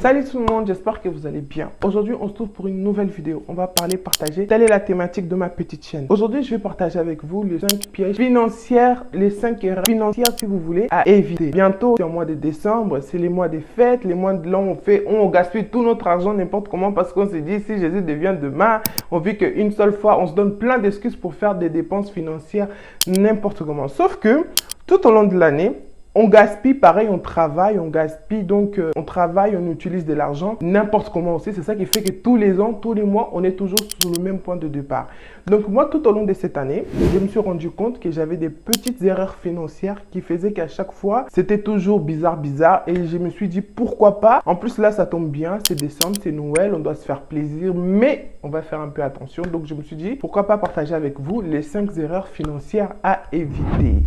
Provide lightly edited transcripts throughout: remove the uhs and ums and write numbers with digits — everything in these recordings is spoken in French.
Salut tout le monde, j'espère que vous allez bien. Aujourd'hui, on se trouve pour une nouvelle vidéo. On va partager. Telle est la thématique de ma petite chaîne. Aujourd'hui, je vais partager avec vous les 5 pièges financiers, les 5 erreurs financières, si vous voulez, à éviter. Bientôt, c'est le mois de décembre, c'est les mois des fêtes, les mois de l'an, on gaspille tout notre argent n'importe comment parce qu'on se dit, si Jésus devient demain, on vit qu'une seule fois, on se donne plein d'excuses pour faire des dépenses financières n'importe comment. Sauf que, tout au long de l'année, on gaspille, pareil, on travaille, on gaspille, donc on travaille, on utilise de l'argent, n'importe comment aussi. C'est ça qui fait que tous les ans, tous les mois, on est toujours sur le même point de départ. Donc moi, tout au long de cette année, je me suis rendu compte que j'avais des petites erreurs financières qui faisaient qu'à chaque fois, c'était toujours bizarre. Et je me suis dit, pourquoi pas? En plus, là, ça tombe bien, c'est décembre, c'est Noël, on doit se faire plaisir, mais on va faire un peu attention. Donc je me suis dit, pourquoi pas partager avec vous les 5 erreurs financières à éviter.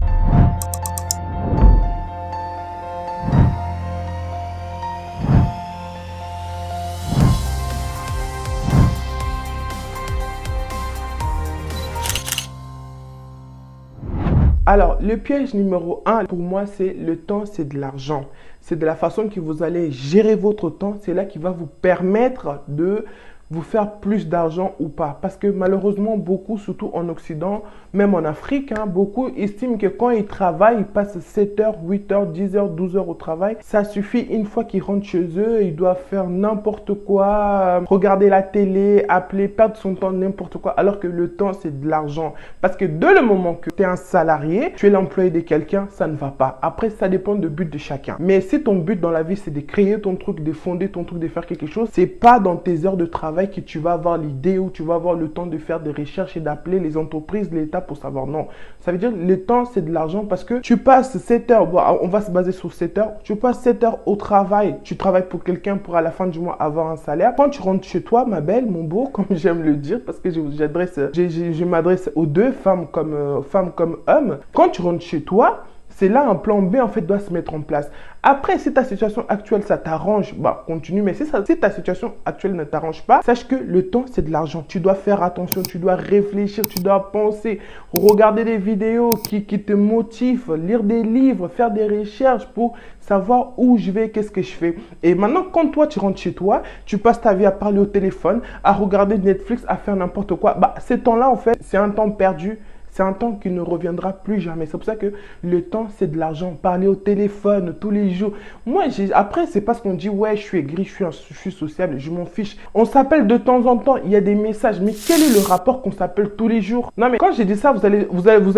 Alors, le piège numéro 1, pour moi, c'est le temps, c'est de l'argent. C'est de la façon que vous allez gérer votre temps. C'est là qui va vous permettre de vous faire plus d'argent ou pas. Parce que malheureusement, beaucoup, surtout en Occident, même en Afrique, beaucoup estiment que quand ils travaillent, ils passent 7 heures, 8 heures, 10 heures, 12 heures au travail. Ça suffit une fois qu'ils rentrent chez eux, ils doivent faire n'importe quoi, regarder la télé, appeler, perdre son temps, n'importe quoi. Alors que le temps, c'est de l'argent. Parce que dès le moment que tu es un salarié, tu es l'employé de quelqu'un, ça ne va pas. Après, ça dépend du but de chacun. Mais si ton but dans la vie, c'est de créer ton truc, de fonder ton truc, de faire quelque chose, c'est pas dans tes heures de travail que tu vas avoir l'idée ou tu vas avoir le temps de faire des recherches et d'appeler les entreprises, l'État pour savoir. Non, ça veut dire le temps, c'est de l'argent parce que tu passes 7 heures, bon, on va se baser sur 7 heures, tu passes 7 heures au travail, tu travailles pour quelqu'un pour à la fin du mois avoir un salaire. Quand tu rentres chez toi, ma belle, mon beau, comme j'aime le dire, parce que je m'adresse aux deux, femmes comme hommes, quand tu rentres chez toi, c'est là un plan B en fait doit se mettre en place. Après, si ta situation actuelle, ça t'arrange, bah continue. Mais si ta situation actuelle ne t'arrange pas, sache que le temps, c'est de l'argent. Tu dois faire attention, tu dois réfléchir, tu dois penser, regarder des vidéos qui te motivent, lire des livres, faire des recherches pour savoir où je vais, qu'est-ce que je fais. Et maintenant, quand toi, tu rentres chez toi, tu passes ta vie à parler au téléphone, à regarder Netflix, à faire n'importe quoi. Bah, ce temps-là, en fait, c'est un temps perdu. C'est un temps qui ne reviendra plus jamais. C'est pour ça que le temps, c'est de l'argent. Parler au téléphone tous les jours. Moi, après, c'est parce qu'on dit, ouais, je suis aigri, je suis sociable, je m'en fiche. On s'appelle de temps en temps, il y a des messages. Mais quel est le rapport qu'on s'appelle tous les jours? Non, mais quand j'ai dit ça, vous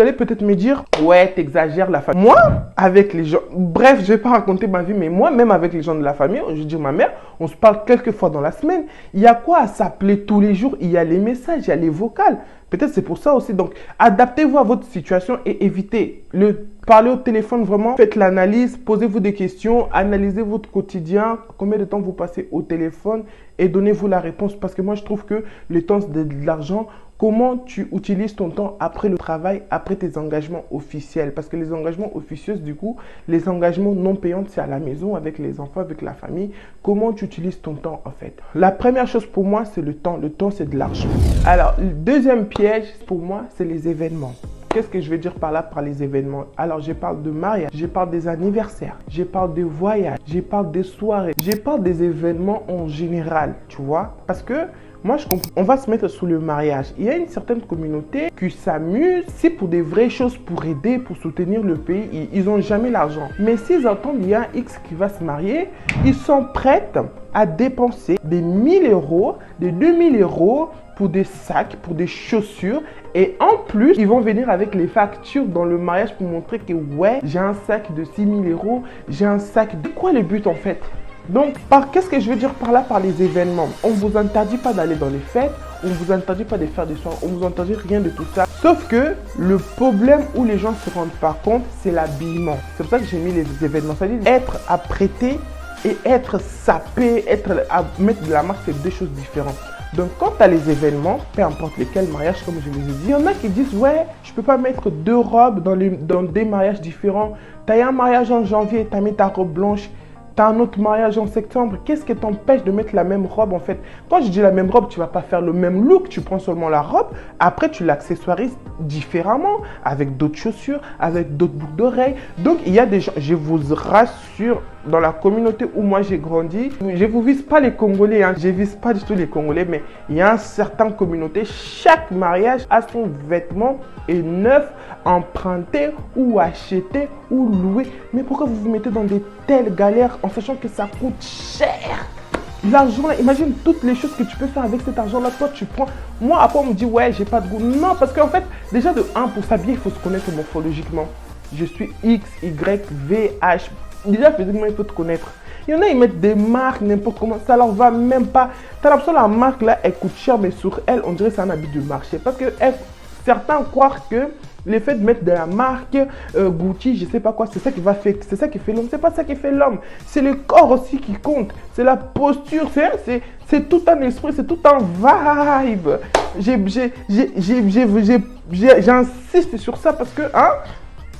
allez peut-être me dire, ouais, t'exagères la famille. Moi, avec les gens, bref, je vais pas raconter ma vie, mais moi, même avec les gens de la famille, je dis ma mère, on se parle quelques fois dans la semaine. Il y a quoi à s'appeler tous les jours? Il y a les messages, il y a les vocales. Peut-être c'est pour ça aussi. Donc, adaptez-vous à votre situation et évitez le parler au téléphone vraiment. Faites l'analyse, posez-vous des questions, analysez votre quotidien, combien de temps vous passez au téléphone et donnez-vous la réponse. Parce que moi, je trouve que le temps, c'est de l'argent. Comment tu utilises ton temps après le travail, après tes engagements officiels? Parce que les engagements officieux, du coup, les engagements non payants, c'est à la maison, avec les enfants, avec la famille. Comment tu utilises ton temps, en fait? La première chose pour moi, c'est le temps. Le temps, c'est de l'argent. Alors, le deuxième piège, pour moi, c'est les événements. Qu'est-ce que je veux dire par là, par les événements? Alors, je parle de mariage, je parle des anniversaires, je parle de voyages, je parle des soirées, je parle des événements en général, tu vois? Parce que moi, je comprends. On va se mettre sous le mariage. Il y a une certaine communauté qui s'amuse. C'est pour des vraies choses, pour aider, pour soutenir le pays. Ils n'ont jamais l'argent. Mais s'ils entendent qu'il y a un X qui va se marier, ils sont prêts à dépenser des 1000 euros, des 2000 euros pour des sacs, pour des chaussures. Et en plus, ils vont venir avec les factures dans le mariage pour montrer que ouais, j'ai un sac de 6000 euros, j'ai un sac de... Quoi le but en fait? Donc, qu'est-ce que je veux dire par là, par les événements? On ne vous interdit pas d'aller dans les fêtes, on ne vous interdit pas de faire des soirées, on ne vous interdit rien de tout ça. Sauf que le problème où les gens ne se rendent pas compte, c'est l'habillement. C'est pour ça que j'ai mis les événements. C'est-à-dire être apprêté et être sapé, mettre de la marque, c'est deux choses différentes. Donc, quand tu as les événements, peu importe lesquels mariages, comme je vous ai dit, il y en a qui disent, ouais, je ne peux pas mettre deux robes dans des mariages différents. Tu as un mariage en janvier, tu as mis ta robe blanche. Tu as un autre mariage en septembre, qu'est-ce qui t'empêche de mettre la même robe en fait? Quand je dis la même robe, tu ne vas pas faire le même look, tu prends seulement la robe, après tu l'accessoirises différemment, avec d'autres chaussures, avec d'autres boucles d'oreilles. Donc il y a des gens, je vous rassure, dans la communauté où moi j'ai grandi, je vous vise pas les Congolais, hein, je vise pas du tout les Congolais, mais il y a une certaine communauté, chaque mariage a son vêtement est neuf, emprunté ou acheté ou loué. Mais pourquoi vous vous mettez dans des telles galères en sachant que ça coûte cher? L'argent, imagine toutes les choses que tu peux faire avec cet argent-là. Toi, tu prends. Moi, après, on me dit, ouais, j'ai pas de goût. Non, parce qu'en fait, déjà, de 1, pour s'habiller, il faut se connaître morphologiquement. Je suis X, Y, V, H. Déjà, physiquement, il faut te connaître. Il y en a, ils mettent des marques, n'importe comment. Ça leur va même pas. Tu as l'impression que la marque, là, elle coûte cher, mais sur elle, on dirait que c'est un habit de marché. Parce que certains croient que le fait de mettre de la marque Gucci, je sais pas quoi, c'est ça qui va faire, c'est ça qui fait l'homme. C'est pas ça qui fait l'homme. C'est le corps aussi qui compte. C'est la posture. C'est tout un esprit, c'est tout un vibe. J'insiste sur ça parce que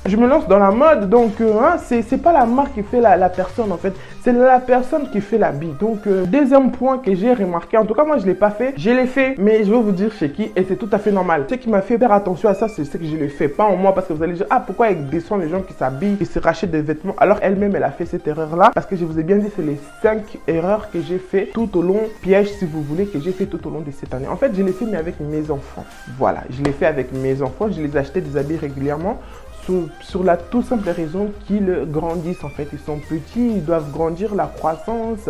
je me lance dans la mode, donc c'est pas la marque qui fait la personne en fait, c'est la personne qui fait l'habit. Donc deuxième point que j'ai remarqué, en tout cas moi je l'ai pas fait, je l'ai fait, mais je vais vous dire chez qui, et c'est tout à fait normal. Ce qui m'a fait faire attention à ça, c'est ce que je le fais pas en moi, parce que vous allez dire pourquoi elle descend les gens qui s'habillent, qui se rachètent des vêtements, alors elle-même elle a fait cette erreur là, parce que je vous ai bien dit c'est les 5 erreurs que j'ai fait tout au long, piège si vous voulez, que j'ai fait tout au long de cette année. En fait je l'ai fait mais avec mes enfants, voilà, je l'ai fait avec mes enfants, je les achetais des habits régulièrement. Sur la tout simple raison qu'ils grandissent en fait, ils sont petits, ils doivent grandir, la croissance,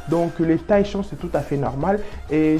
donc les tailles changent, c'est tout à fait normal. Et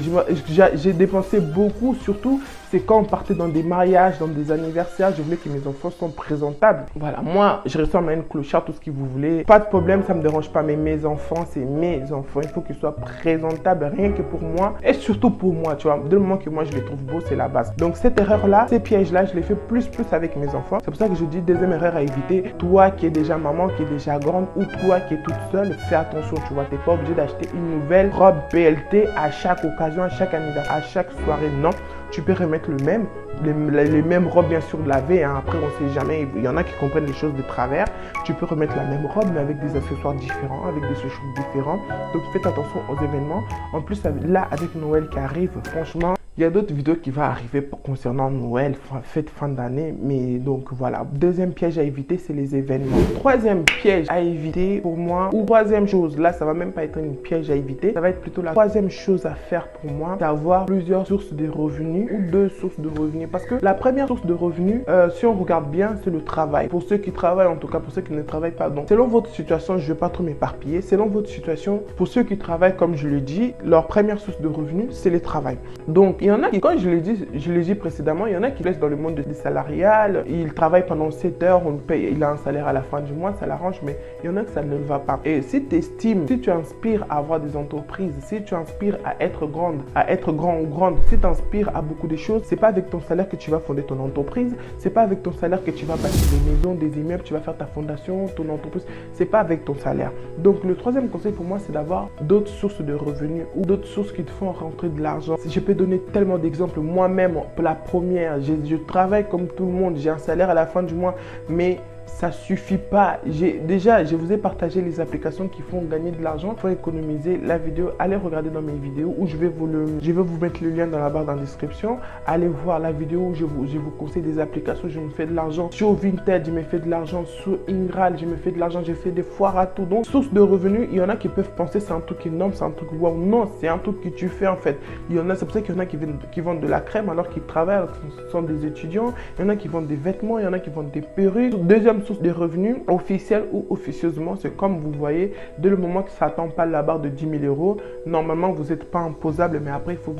j'ai dépensé beaucoup, surtout c'est quand on partait dans des mariages, dans des anniversaires, je voulais que mes enfants soient présentables. Voilà, moi je ressemble à une clochard, tout ce que vous voulez, pas de problème, ça me dérange pas, mais mes enfants, c'est mes enfants, il faut qu'ils soient présentables, rien que pour moi, et surtout pour moi, tu vois, dès le moment que moi je les trouve beaux, c'est la base. Donc cette erreur là, ces pièges là, je les fais plus avec mes enfants. C'est pour ça que je dis deuxième erreur à éviter, toi qui es déjà maman, qui est déjà grande, ou toi qui es toute seule, fais attention, tu vois, t'es pas obligé d'acheter une nouvelle robe BLT à chaque occasion, à chaque anniversaire, à chaque soirée, non. Tu peux remettre les mêmes robes bien sûr lavées, hein. Après on sait jamais, il y en a qui comprennent les choses de travers. Tu peux remettre la même robe mais avec des accessoires différents, avec des chouchous différents. Donc faites attention aux événements. En plus là avec Noël qui arrive, franchement, il y a d'autres vidéos qui vont arriver concernant Noël, fête fin d'année, mais donc voilà. Deuxième piège à éviter, c'est les événements. Troisième piège à éviter pour moi, ou troisième chose, là ça va même pas être une piège à éviter, ça va être plutôt la troisième chose à faire pour moi, d'avoir plusieurs sources de revenus ou 2 sources de revenus. Parce que la première source de revenus, si on regarde bien, c'est le travail. Pour ceux qui travaillent, en tout cas pour ceux qui ne travaillent pas, donc selon votre situation, je ne vais pas trop m'éparpiller, selon votre situation, pour ceux qui travaillent, comme je le dis, leur première source de revenus, c'est le travail. Donc il y en a qui, quand je l'ai dit précédemment, il y en a qui laissent dans le monde des salariales, ils travaillent pendant 7 heures, on paye, il a un salaire à la fin du mois, ça l'arrange, mais il y en a que ça ne va pas. Et si tu estimes, si tu inspires à avoir des entreprises, si tu inspires à être grande, à être grand ou grande, si tu inspires à beaucoup de choses, c'est pas avec ton salaire que tu vas fonder ton entreprise, c'est pas avec ton salaire que tu vas bâtir des maisons, des immeubles, tu vas faire ta fondation, ton entreprise, c'est pas avec ton salaire. Donc le troisième conseil pour moi, c'est d'avoir d'autres sources de revenus ou d'autres sources qui te font rentrer de l'argent. Je peux donner tellement d'exemples. Moi-même, pour la première, je travaille comme tout le monde, j'ai un salaire à la fin du mois, mais ça suffit pas. Je vous ai partagé les applications qui font gagner de l'argent pour économiser. La vidéo, allez regarder dans mes vidéos où je vais vous mettre le lien dans la barre de description. Allez voir la vidéo où je vous conseille des applications. Je me fais de l'argent sur Vinted, je me fais de l'argent sur Ingral, je me fais de l'argent, je fais des foires à tout. Donc, source de revenus, il y en a qui peuvent penser c'est un truc énorme, c'est un truc wow. Non, c'est un truc que tu fais en fait. Il y en a, c'est pour ça qu'il y en a qui vendent de la crème alors qu'ils travaillent, alors qu'ils sont des étudiants. Il y en a qui vendent des vêtements, il y en a qui vendent des perruques. Deuxième source de revenus, officielle ou officieusement, c'est comme vous voyez, dès le moment que ça n'atteint pas la barre de 10 000 euros, normalement vous n'êtes pas imposable, mais après il faut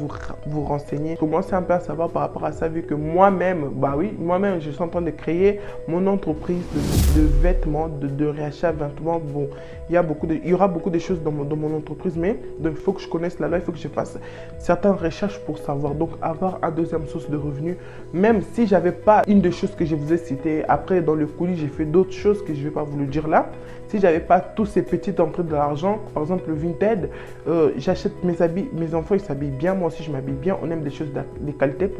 vous renseigner. Commencez un peu à savoir par rapport à ça, vu que moi-même, moi-même je suis en train de créer mon entreprise de vêtements, de réachat de vêtements. Bon, il y aura beaucoup de choses dans mon entreprise, mais donc il faut que je connaisse la loi, il faut que je fasse certaines recherches pour savoir. Donc avoir un deuxième source de revenus, même si j'avais pas une des choses que je vous ai citées, après dans le coulis j'ai fait d'autres choses que je ne vais pas vous le dire là. Si j'avais pas tous ces petites entrées de l'argent, par exemple le Vinted, j'achète mes habits, mes enfants ils s'habillent bien, moi aussi je m'habille bien, on aime des choses de qualité,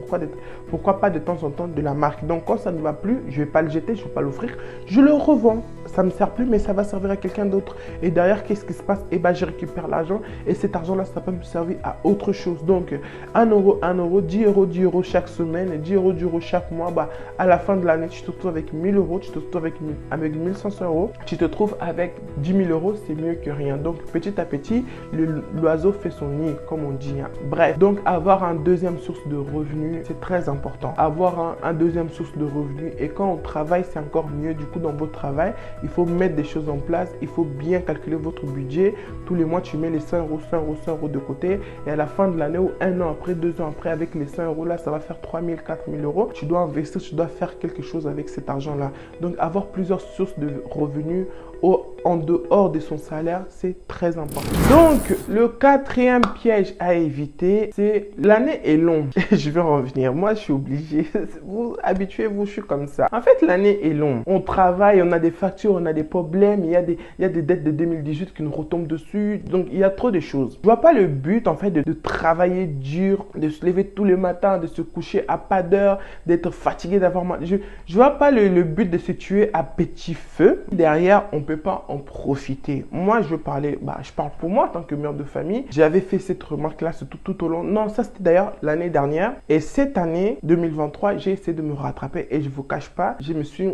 pourquoi pas de temps en temps de la marque. Donc quand ça ne va plus, je ne vais pas le jeter, je ne vais pas l'offrir, je le revends. Ça ne me sert plus, mais ça va servir à quelqu'un d'autre. Et derrière, qu'est-ce qui se passe? Eh bien, je récupère l'argent et cet argent-là, ça peut me servir à autre chose. Donc, 1 euro, 1 euro, 10 euros chaque semaine, 10 euros chaque mois. Bah, à la fin de l'année, tu te retrouves avec 1000 euros, tu te retrouves avec 1500 euros, tu te trouves avec 10 000 euros, c'est mieux que rien. Donc, petit à petit, l'oiseau fait son nid, comme on dit. Hein. Bref, donc avoir un deuxième source de revenus, c'est très important. Avoir un deuxième source de revenus, et quand on travaille, c'est encore mieux. Du coup, dans votre travail, il faut mettre des choses en place. Il faut bien calculer votre budget. Tous les mois, tu mets les 100 euros, 100 euros, 100 euros de côté. Et à la fin de l'année ou un an après, 2 ans après, avec les 100 euros là, ça va faire 3 000, 4 000 euros. Tu dois investir, tu dois faire quelque chose avec cet argent-là. Donc, avoir plusieurs sources de revenus en dehors de son salaire, c'est très important. Donc, le quatrième piège à éviter, c'est l'année est longue. Je vais revenir. Moi, je suis obligé. Vous habituez-vous, je suis comme ça. En fait, l'année est longue. On travaille, on a des factures, on a des problèmes. Il y a des dettes de 2018 qui nous retombent dessus. Donc, il y a trop de choses. Je vois pas le but, en fait, de travailler dur, de se lever tous les matins, de se coucher à pas d'heure, d'être fatigué, d'avoir mal. Je vois pas le but de se tuer à petit feu. Derrière, on peut pas en profiter. Moi, je parle pour moi en tant que mère de famille. J'avais fait cette remarque-là tout au long. Non, ça c'était d'ailleurs l'année dernière. Et cette année 2023, j'ai essayé de me rattraper et je vous cache pas, je me suis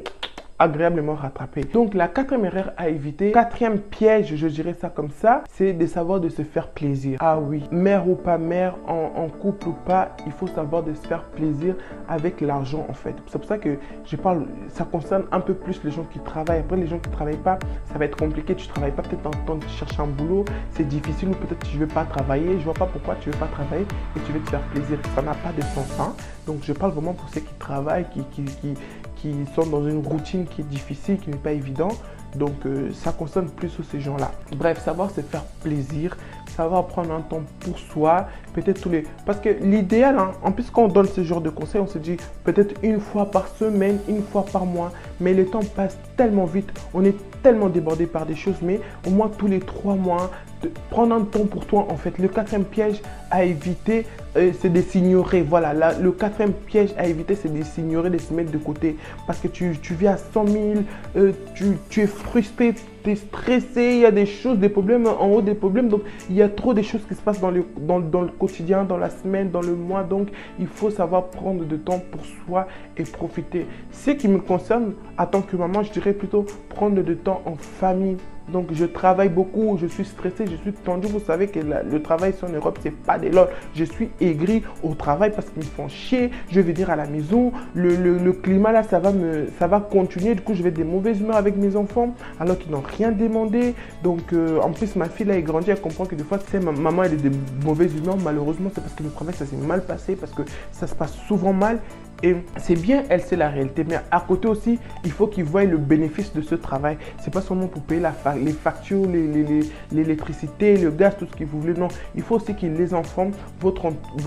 agréablement rattrapé. Donc la quatrième erreur à éviter, quatrième piège, je dirais ça comme ça, c'est de savoir de se faire plaisir. Ah oui, mère ou pas mère, en couple ou pas, il faut savoir de se faire plaisir avec l'argent en fait. C'est pour ça que je parle, ça concerne un peu plus les gens qui travaillent. Après les gens qui ne travaillent pas, ça va être compliqué. Tu ne travailles pas, peut-être en temps de chercher un boulot, c'est difficile, ou peut-être tu ne veux pas travailler. Je vois pas pourquoi tu ne veux pas travailler et tu veux te faire plaisir. Ça n'a pas de sens. Hein? Donc je parle vraiment pour ceux qui travaillent, qui sont dans une routine qui est difficile, qui n'est pas évident. Donc, ça concerne plus ces gens-là. Bref, savoir se faire plaisir, savoir prendre un temps pour soi, peut-être tous les... Parce que l'idéal, hein, en plus, quand on donne ce genre de conseils, on se dit peut-être une fois par semaine, une fois par mois. Mais le temps passe tellement vite, on est tellement débordé par des choses, mais au moins tous les 3 mois, prendre un temps pour toi. En fait, le quatrième piège à éviter, c'est de s'ignorer. Voilà, le quatrième piège à éviter, c'est de s'ignorer, de se mettre de côté. Parce que tu vis à 100 000, tu es frustré, tu es stressé, il y a des choses, des problèmes en haut des problèmes. Donc, il y a trop de choses qui se passent dans le quotidien, dans la semaine, dans le mois. Donc, il faut savoir prendre du temps pour soi et profiter. Ce qui me concerne, en tant que maman, je dirais plutôt prendre du temps en famille. Donc, je travaille beaucoup, je suis stressé, je suis tendu. Vous savez que le travail ici en Europe, c'est pas des lol. Je suis aigri au travail parce qu'ils me font chier. Je vais venir à la maison. Le climat là, ça va continuer. Du coup, je vais être de mauvaise humeur avec mes enfants alors qu'ils n'ont rien demandé. Donc, en plus, ma fille là est grandie. Elle comprend que des fois, maman, elle est de mauvaise humeur. Malheureusement, c'est parce que le travail, ça s'est mal passé, parce que ça se passe souvent mal. Et c'est bien, elle sait la réalité, mais à côté aussi, il faut qu'ils voient le bénéfice de ce travail. C'est pas seulement pour payer les factures, l'électricité, le gaz, tout ce que vous voulez. Non, il faut aussi que les enfants,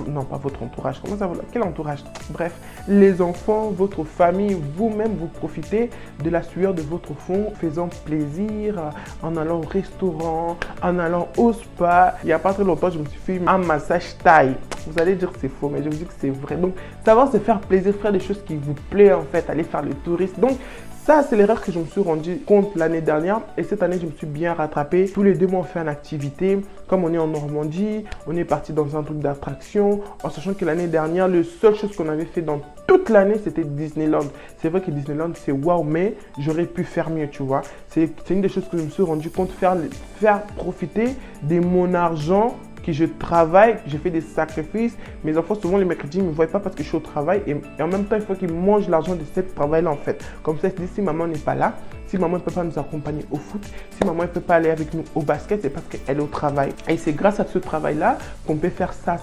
non pas votre entourage, comment ça va? Quel entourage? Bref, les enfants, votre famille, vous-même, vous profitez de la sueur de votre front, faisant plaisir, en allant au restaurant, en allant au spa. Il n'y a pas très longtemps, je me suis fait un massage thaï. Vous allez dire que c'est faux, mais je vous dis que c'est vrai. Donc, savoir se faire plaisir, faire des choses qui vous plaisent en fait, aller faire le tourisme. Donc, ça, c'est l'erreur que je me suis rendu compte l'année dernière. Et cette année, je me suis bien rattrapé. Tous les 2 mois, on fait une activité. Comme on est en Normandie, on est parti dans un truc d'attraction. En sachant que l'année dernière, la seule chose qu'on avait fait dans toute l'année, c'était Disneyland. C'est vrai que Disneyland, c'est waouh, mais j'aurais pu faire mieux, tu vois. C'est une des choses que je me suis rendu compte, faire profiter de mon argent que je travaille, j'ai fait des sacrifices. Mes enfants, souvent, les mercredis, ils ne me voient pas parce que je suis au travail. Et en même temps, il faut qu'ils mangent l'argent de ce travail-là, en fait. Comme ça, ils se disent, si maman n'est pas là, si maman ne peut pas nous accompagner au foot, si maman ne peut pas aller avec nous au basket, c'est parce qu'elle est au travail. Et c'est grâce à ce travail-là qu'on peut faire ça.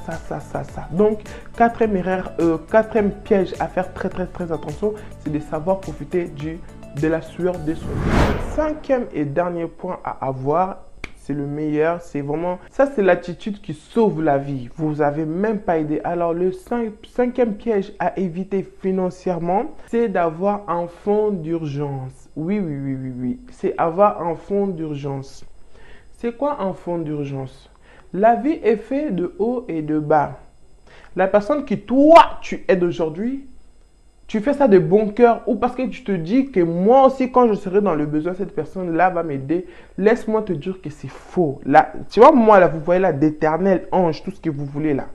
Donc, quatrième piège à faire très attention, c'est de savoir profiter de la sueur de son corps. 5e et dernier point à avoir, c'est le meilleur, c'est vraiment, ça c'est l'attitude qui sauve la vie. Vous n'avez même pas idée. Alors le 5e piège à éviter financièrement, c'est d'avoir un fonds d'urgence. Oui. C'est avoir un fonds d'urgence. C'est quoi un fonds d'urgence? La vie est faite de haut et de bas. La personne qui toi tu aides aujourd'hui, tu fais ça de bon cœur ou parce que tu te dis que moi aussi, quand je serai dans le besoin, cette personne-là va m'aider. Laisse-moi te dire que c'est faux. Là, tu vois, moi, là, vous voyez là, d'éternel ange, tout ce que vous voulez là.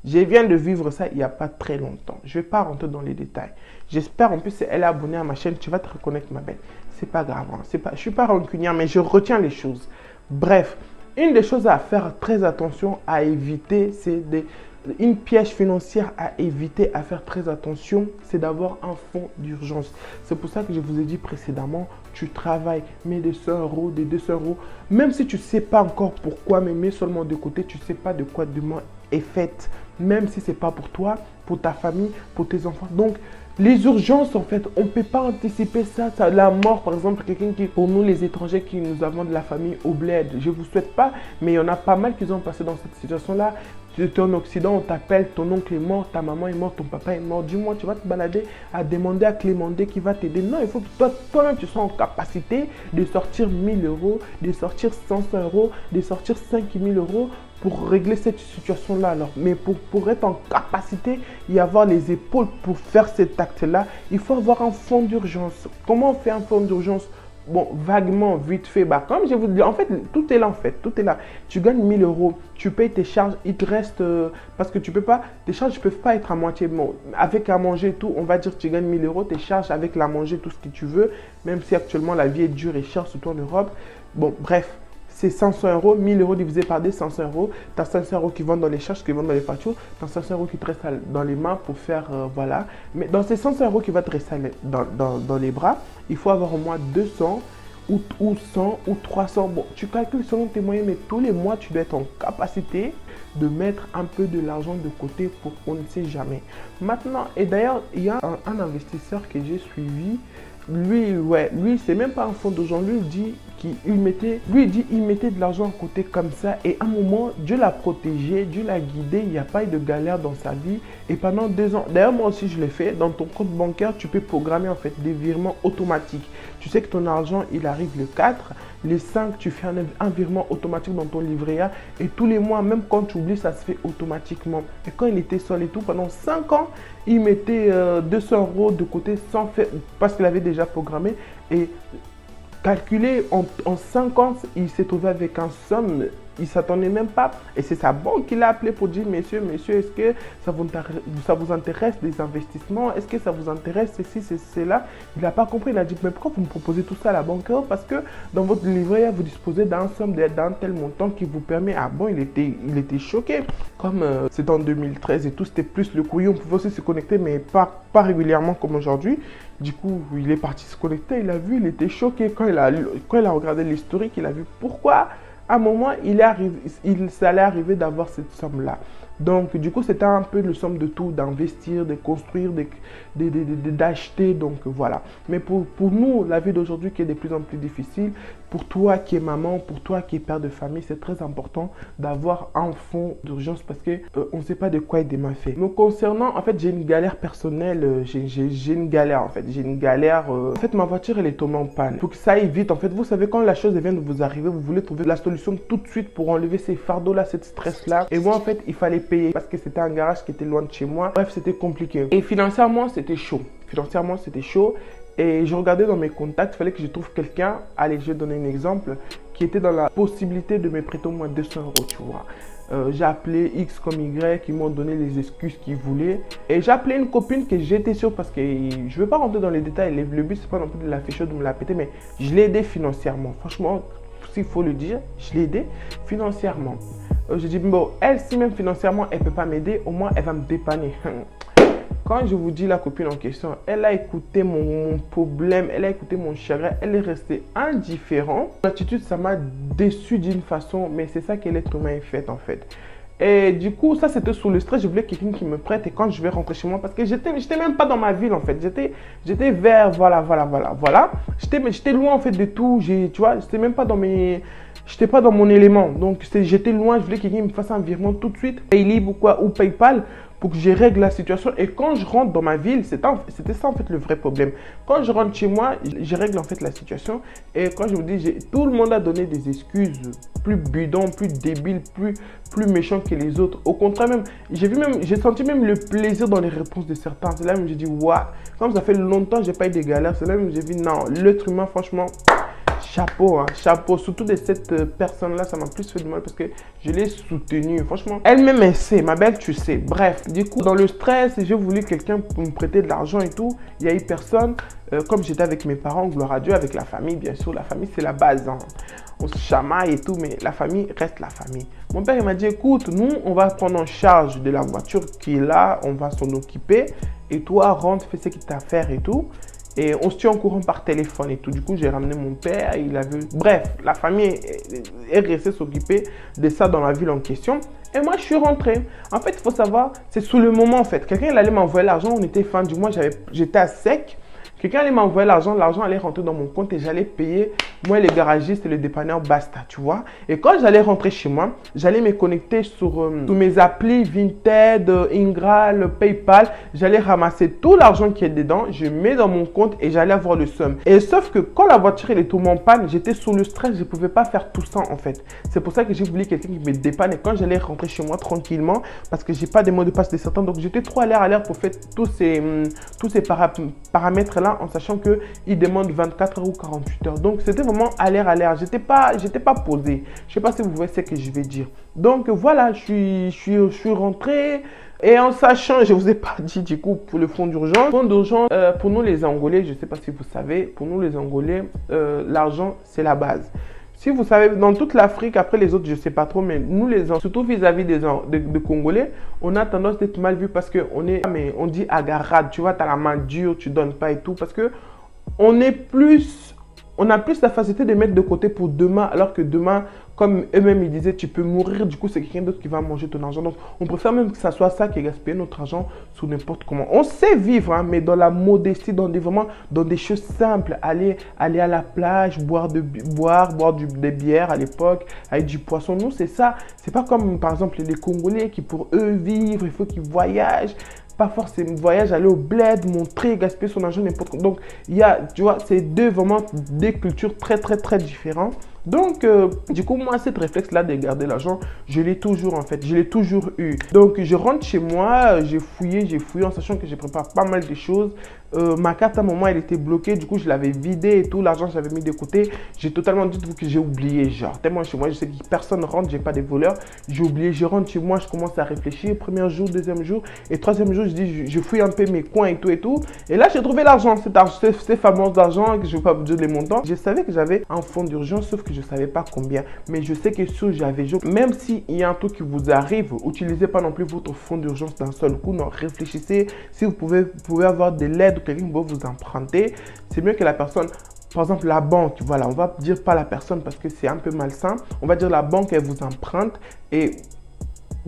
Je viens de vivre ça il n'y a pas très longtemps. Je ne vais pas rentrer dans les détails. J'espère en plus si elle est abonnée à ma chaîne, tu vas te reconnaître ma belle. C'est pas grave, hein. Je ne suis pas rancunière, mais je retiens les choses. Bref, une des choses à faire très attention à éviter, c'est une piège financière à éviter, à faire très attention, c'est d'avoir un fonds d'urgence. C'est pour ça que je vous ai dit précédemment, tu travailles, mets des 100 euros, des 200 euros. Même si tu ne sais pas encore pourquoi, mais mets seulement de côté, tu ne sais pas de quoi demain est faite. Même si ce n'est pas pour toi, pour ta famille, pour tes enfants. Donc, les urgences, en fait, on ne peut pas anticiper ça. La mort, par exemple, quelqu'un qui, pour nous, les étrangers qui nous avons de la famille au bled, je ne vous souhaite pas, mais il y en a pas mal qui ont passé dans cette situation-là. Tu es en Occident, on t'appelle, ton oncle est mort, ta maman est morte, ton papa est mort. Dis-moi, tu vas te balader à demander à Clémendé qui va t'aider. Non, il faut que toi-même, tu sois en capacité de sortir 1000 euros, de sortir 500 euros, de sortir 5000 euros pour régler cette situation-là. Alors, mais pour être en capacité et avoir les épaules pour faire cet acte-là, il faut avoir un fonds d'urgence. Comment on fait un fonds d'urgence? Bon, vaguement, vite fait, bah, comme je vous dis, en fait, tout est là, en fait, tout est là. Tu gagnes 1000 euros, tu payes tes charges, il te reste, parce que tu peux pas, tes charges ne peuvent pas être à moitié. Bon, avec à manger et tout, on va dire que tu gagnes 1000 euros, tes charges avec la manger, tout ce que tu veux, même si actuellement la vie est dure et chère, surtout en Europe. Bon, bref. C'est 500 euros, 1000 euros divisé par 2, 500 euros. Tu as 500 euros qui vont dans les charges, qui vont dans les factures. Tu as 500 euros qui te restent dans les mains pour faire, voilà. Mais dans ces 500 euros qui vont te rester dans les bras, il faut avoir au moins 200 ou 100 ou 300. Bon, tu calcules selon tes moyens, mais tous les mois, tu dois être en capacité de mettre un peu de l'argent de côté pour qu'on ne sait jamais. Maintenant, et d'ailleurs, il y a un investisseur que j'ai suivi. Lui, c'est même pas un fonds d'argent. Lui, il mettait de l'argent à côté comme ça. Et à un moment, Dieu l'a protégé, Dieu l'a guidé. Il n'y a pas eu de galère dans sa vie. Et pendant 2 ans, d'ailleurs, moi aussi, je l'ai fait. Dans ton compte bancaire, tu peux programmer en fait des virements automatiques. Tu sais que ton argent, il arrive le 4. Les 5, tu fais un virement automatique dans ton livret A. Et tous les mois, même quand tu oublies, ça se fait automatiquement. Et quand il était seul et tout, pendant 5 ans, il mettait 200 euros de côté sans faire, parce qu'il avait déjà programmé. Et calculé en 5 ans, il s'est trouvé avec un somme, il ne s'attendait même pas. Et c'est sa banque qui l'a appelé pour dire, messieurs, est-ce que ça vous intéresse des investissements? Est-ce que ça vous intéresse ceci, cela? Il n'a pas compris, il a dit, mais pourquoi vous me proposez tout ça à la banque? Parce que dans votre livret, vous disposez d'un somme d'un tel montant qui vous permet, ah bon, il était choqué. Comme c'est en 2013 et tout, c'était plus le couillon, on pouvait aussi se connecter, mais pas régulièrement comme aujourd'hui. Du coup, il est parti se connecter, il a vu, il était choqué. Quand il a regardé l'historique, il a vu pourquoi. À un moment, ça allait arriver d'avoir cette somme-là. Donc, du coup, c'était un peu le somme de tout, d'investir, de construire, d'acheter. Donc, voilà. Mais pour nous, la vie d'aujourd'hui qui est de plus en plus difficile, pour toi qui es maman, pour toi qui es père de famille, c'est très important d'avoir un fonds d'urgence parce qu'on ne sait pas de quoi est demain fait. Me concernant, en fait, j'ai une galère personnelle. J'ai une galère, en fait. J'ai une galère. En fait, ma voiture, elle est tombée en panne. Il faut que ça aille vite. En fait, vous savez, quand la chose vient de vous arriver, vous voulez trouver la solution tout de suite pour enlever ces fardeaux-là, cette stress-là. Et moi, en fait, il fallait payer parce que c'était un garage qui était loin de chez moi. Bref, c'était compliqué. Et financièrement, c'était chaud. Et je regardais dans mes contacts, il fallait que je trouve quelqu'un, allez, je vais donner un exemple, qui était dans la possibilité de me prêter au moins 200 euros, tu vois. J'ai appelé X comme Y, qui m'ont donné les excuses qu'ils voulaient. Et j'ai appelé une copine que j'étais sûr, parce que je ne veux pas rentrer dans les détails, le but, c'est pas non plus de l'afficher ou de me la péter, mais je l'ai aidé financièrement. Franchement, s'il faut le dire, je l'ai aidé financièrement. J'ai dit, bon, elle, si même financièrement, elle ne peut pas m'aider, au moins, elle va me dépanner. Quand je vous dis la copine en question, elle a écouté mon problème, elle a écouté mon chagrin, elle est restée indifférente. L'attitude, ça m'a déçu d'une façon, mais c'est ça que l'être humain est fait en fait. Et du coup, ça c'était sous le stress, je voulais quelqu'un qui me prête et quand je vais rentrer chez moi, parce que j'étais même pas dans ma ville en fait, j'étais vers, voilà. J'étais loin en fait de tout, tu vois, j'étais pas dans mon élément, donc j'étais loin, je voulais que quelqu'un me fasse un virement tout de suite, Paylib ou quoi, ou PayPal, pour que je règle la situation. Et quand je rentre dans ma ville, c'était ça en fait le vrai problème. Quand je rentre chez moi, je règle en fait la situation. Et quand je vous dis, tout le monde a donné des excuses plus bidons, plus débiles, plus méchants que les autres. Au contraire même, j'ai senti même le plaisir dans les réponses de certains. C'est là où j'ai dit, waouh, comme ça fait longtemps que j'ai pas eu de galères, c'est là où j'ai dit, non, l'être humain, franchement, chapeau, hein, chapeau. Surtout de cette personne-là, ça m'a plus fait du mal parce que je l'ai soutenue. Franchement, elle-même, elle sait, ma belle, tu sais. Bref, du coup, dans le stress, j'ai voulu quelqu'un pour me prêter de l'argent et tout. Il n'y a eu personne. Comme j'étais avec mes parents, gloire à Dieu, avec la famille, bien sûr. La famille, c'est la base, hein. On se chamaille et tout, mais la famille reste la famille. Mon père, il m'a dit, écoute, nous, on va prendre en charge de la voiture qui est là, on va s'en occuper. Et toi, rentre, fais ce qu'il t'a à faire et tout. Et on se tient au courant par téléphone et tout. Du coup, j'ai ramené mon père, il avait... Bref, la famille est restée s'occuper de ça dans la ville en question. Et moi, je suis rentré. En fait, il faut savoir, c'est sous le moment, en fait. Quelqu'un, il allait m'envoyer l'argent, on était fin du mois, j'étais à sec. Quelqu'un allait m'envoyer l'argent allait rentrer dans mon compte et j'allais payer, moi, les garagistes et le dépanneur Basta, tu vois. Et quand j'allais rentrer chez moi, j'allais me connecter sur mes applis Vinted, Ingral, PayPal. J'allais ramasser tout l'argent qui est dedans, je mets dans mon compte et j'allais avoir le somme. Et sauf que quand la voiture elle est tombée en panne, j'étais sous le stress, je ne pouvais pas faire tout ça en fait. C'est pour ça que j'ai voulu quelqu'un qui me dépanne. Et quand j'allais rentrer chez moi tranquillement, parce que j'ai pas de mots de passe de certains, donc j'étais trop à l'air pour faire tous ces paramètres là, en sachant qu'il demande 24 heures ou 48 heures. Donc, c'était vraiment à l'air. J'étais pas posé. Je sais pas si vous voyez ce que je vais dire. Donc, voilà, je suis rentré. Et en sachant, je vous ai pas dit du coup pour le fonds d'urgence. Fonds d'urgence, pour nous les Angolais, je sais pas si vous savez, pour nous les Angolais, l'argent, c'est la base. Si vous savez, dans toute l'Afrique, après les autres, je ne sais pas trop, mais nous, surtout vis-à-vis des Congolais, on a tendance d'être mal vu parce on dit agarrade, tu vois, tu as la main dure, tu ne donnes pas et tout, parce que on a plus la facilité de mettre de côté pour demain, alors que demain, comme eux-mêmes ils disaient, tu peux mourir, du coup c'est quelqu'un d'autre qui va manger ton argent. Donc on préfère même que ça soit ça qui gaspille notre argent sous n'importe comment. On sait vivre, hein, mais dans la modestie, dans des choses simples. Aller à la plage, boire des bières à l'époque, avec du poisson. Nous c'est ça. C'est pas comme par exemple les Congolais qui pour eux vivre, il faut qu'ils voyagent. Pas forcément voyage, aller au bled, montrer, gaspiller son argent, n'importe quoi. Donc, il y a, tu vois, c'est vraiment des cultures très, très, très différentes. Donc, du coup, moi, cette réflexe-là de garder l'argent, je l'ai toujours, en fait. Je l'ai toujours eu. Donc, je rentre chez moi, j'ai fouillé en sachant que je prépare pas mal de choses. Ma carte, à un moment, elle était bloquée. Du coup, je l'avais vidée et tout. L'argent, j'avais mis de côté. J'ai totalement dit que j'ai oublié, genre. Tellement chez moi, je sais que personne ne rentre, j'ai pas de voleurs. J'ai oublié, je rentre chez moi, je commence à réfléchir. Premier jour, deuxième jour. Et troisième jour, je dis, je fouille un peu mes coins et tout et tout. Et là, j'ai trouvé l'argent. Ces fameux argent que je ne vais pas vous dire les montants. Je savais que j'avais un fonds d'urgence, sauf que je ne savais pas combien. Mais je sais que sur j'avais, même s'il y a un truc qui vous arrive, n'utilisez pas non plus votre fonds d'urgence d'un seul coup. Non, réfléchissez. Si vous pouvez avoir de l'aide ou quelqu'un va vous emprunter, c'est mieux que la personne. Par exemple, la banque, voilà, on va dire pas la personne parce que c'est un peu malsain. On va dire la banque, elle vous emprunte et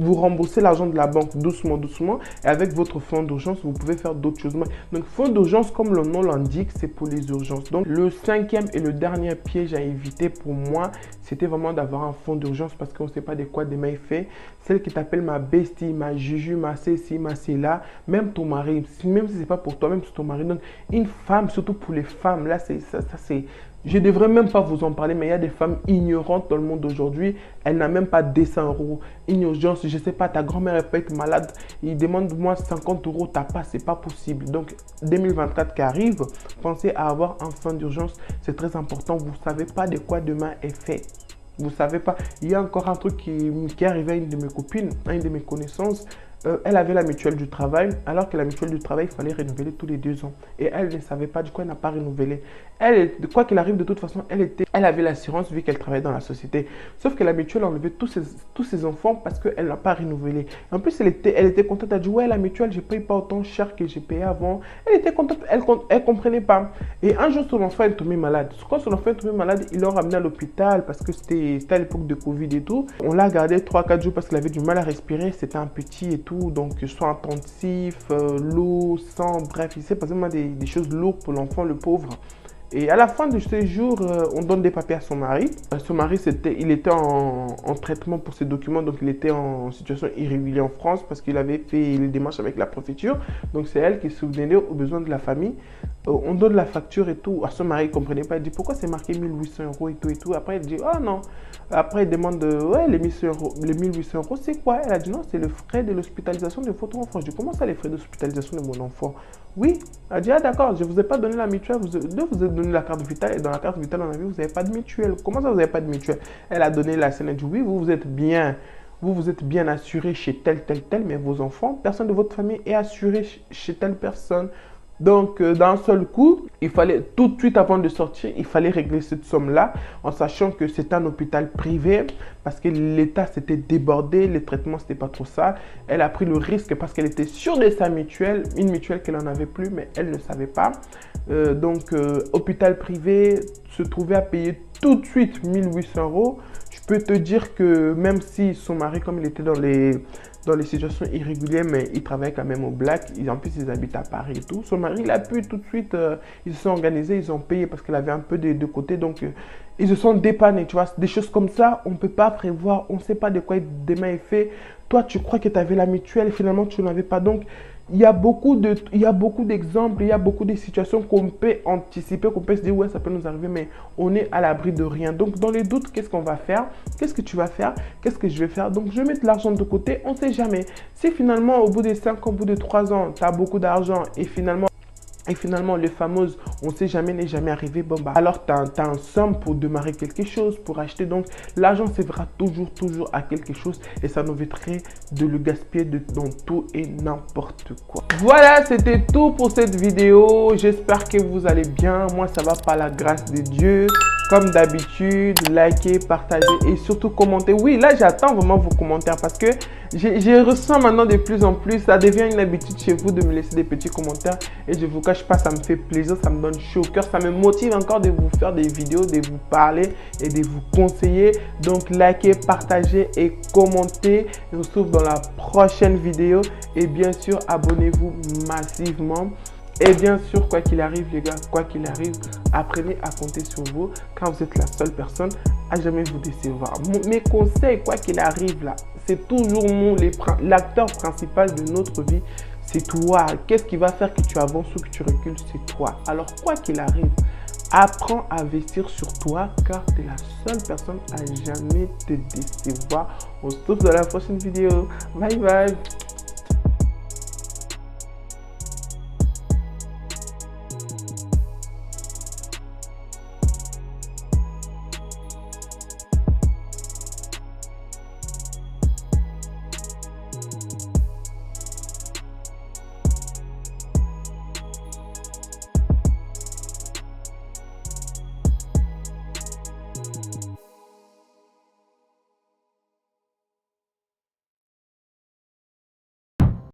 vous remboursez l'argent de la banque doucement, doucement. Et avec votre fonds d'urgence, vous pouvez faire d'autres choses. Donc, fonds d'urgence, comme le nom l'indique, c'est pour les urgences. Donc, le cinquième et le dernier piège à éviter pour moi, c'était vraiment d'avoir un fonds d'urgence parce qu'on ne sait pas de quoi demain il fait. Celle qui t'appelle ma bestie, ma juju, ma ceci, ma cela, même ton mari, même si ce n'est pas pour toi, même si ton mari. Donc, une femme, surtout pour les femmes, là, ça c'est... Je ne devrais même pas vous en parler, mais il y a des femmes ignorantes dans le monde d'aujourd'hui. Elle n'a même pas 200 €. Une urgence, je ne sais pas, ta grand-mère peut être malade. Il demande moi 50 €, tu n'as pas, c'est pas possible. Donc, 2024 qui arrive, pensez à avoir un fonds d'urgence. C'est très important. Vous ne savez pas de quoi demain est fait. Vous ne savez pas. Il y a encore un truc qui est arrivé à une de mes copines, à une de mes connaissances. Elle avait la mutuelle du travail, alors que la mutuelle du travail, il fallait renouveler tous les 2 ans. Et elle ne savait pas, du coup, elle n'a pas renouvelé. Elle, quoi qu'il arrive, de toute façon, elle avait l'assurance vu qu'elle travaillait dans la société. Sauf que la mutuelle a enlevé tous ses enfants parce qu'elle n'a pas renouvelé. En plus, elle était contente. Elle a dit, ouais, la mutuelle, je ne paye pas autant cher que j'ai payé avant. Elle était contente, elle ne comprenait pas. Et un jour, son enfant est tombé malade. Quand son enfant est tombé malade, ils l'ont ramené à l'hôpital parce que c'était à l'époque de Covid et tout. On l'a gardé 3-4 jours parce qu'il avait du mal à respirer. C'était un petit et tout. Donc, soins intensifs, l'eau, sang, bref, il s'est passé des choses lourdes pour l'enfant, le pauvre. Et à la fin de ces jours, on donne des papiers à son mari. Son mari, il était en traitement pour ses documents, donc il était en situation irrégulière en France parce qu'il avait fait les démarches avec la préfecture. Donc c'est elle qui subvenait aux besoins de la famille. on donne la facture et tout. À son mari, il ne comprenait pas. Il dit, pourquoi c'est marqué 1800 euros et tout et tout. Après, il dit, oh non. Après, il demande, ouais, les 1800 euros, les 1800 euros, c'est quoi? Elle a dit, non, c'est le frais de l'hospitalisation de votre enfant. Je dis, comment ça, les frais d'hospitalisation de mon enfant? Oui. Elle a dit, ah d'accord, je ne vous ai pas donné la mutuelle, je vous ai donné la carte vitale. Et dans la carte vitale, on a vu, vous n'avez pas de mutuelle. Comment ça, vous n'avez pas de mutuelle? Elle a donné la scène. Elle a dit, oui, vous êtes bien. Vous êtes bien assuré chez tel, mais vos enfants, personne de votre famille est assuré chez telle personne. Donc, d'un seul coup, il fallait tout de suite avant de sortir, il fallait régler cette somme-là, en sachant que c'est un hôpital privé, parce que l'État s'était débordé, les traitements, c'était pas trop ça. Elle a pris le risque parce qu'elle était sûre de sa mutuelle, une mutuelle qu'elle n'en avait plus, mais elle ne savait pas. Hôpital privé, se trouvait à payer tout de suite 1800 euros. Je peux te dire que même si son mari, comme il était dans les situations irrégulières, mais il travaille quand même au black. En plus, ils habitent à Paris et tout. Son mari, il a pu tout de suite, ils se sont organisés, ils ont payé parce qu'il avait un peu de côté. Donc, ils se sont dépannés, tu vois. Des choses comme ça, on ne peut pas prévoir. On ne sait pas de quoi demain est fait. Toi, tu crois que tu avais la mutuelle et finalement, tu n'en avais pas. Donc, il y a beaucoup d'exemples, il y a beaucoup de situations qu'on peut anticiper, qu'on peut se dire, ouais, ça peut nous arriver, mais on est à l'abri de rien. Donc, dans les doutes, qu'est-ce qu'on va faire? Qu'est-ce que tu vas faire? Qu'est-ce que je vais faire? Donc, je vais mettre l'argent de côté, on ne sait jamais. Si finalement, au bout de 5 ans, au bout de 3 ans, tu as beaucoup d'argent et finalement, le fameux on ne sait jamais n'est jamais arrivé. Bon, bah, alors, tu as un somme pour démarrer quelque chose, pour acheter. Donc, l'argent servira toujours à quelque chose et ça nous éviterait de le gaspiller dans tout et n'importe quoi. Voilà, c'était tout pour cette vidéo. J'espère que vous allez bien. Moi, ça va par la grâce de Dieu. Comme d'habitude, likez, partagez et surtout commentez. Oui, là, j'attends vraiment vos commentaires parce que je ressens maintenant de plus en plus. Ça devient une habitude chez vous de me laisser des petits commentaires. Et je ne vous cache pas, ça me fait plaisir, ça me donne chaud au cœur. Ça me motive encore de vous faire des vidéos, de vous parler et de vous conseiller. Donc, likez, partagez et commentez. Et on se retrouve dans la prochaine vidéo. Et bien sûr, abonnez-vous massivement. Et bien sûr, quoi qu'il arrive, les gars, quoi qu'il arrive, apprenez à compter sur vous quand vous êtes la seule personne à jamais vous décevoir. Mes conseils, quoi qu'il arrive là, c'est toujours l'acteur principal de notre vie, c'est toi. Qu'est-ce qui va faire que tu avances ou que tu recules, c'est toi. Alors, quoi qu'il arrive, apprends à investir sur toi car tu es la seule personne à jamais te décevoir. On se retrouve dans la prochaine vidéo. Bye bye.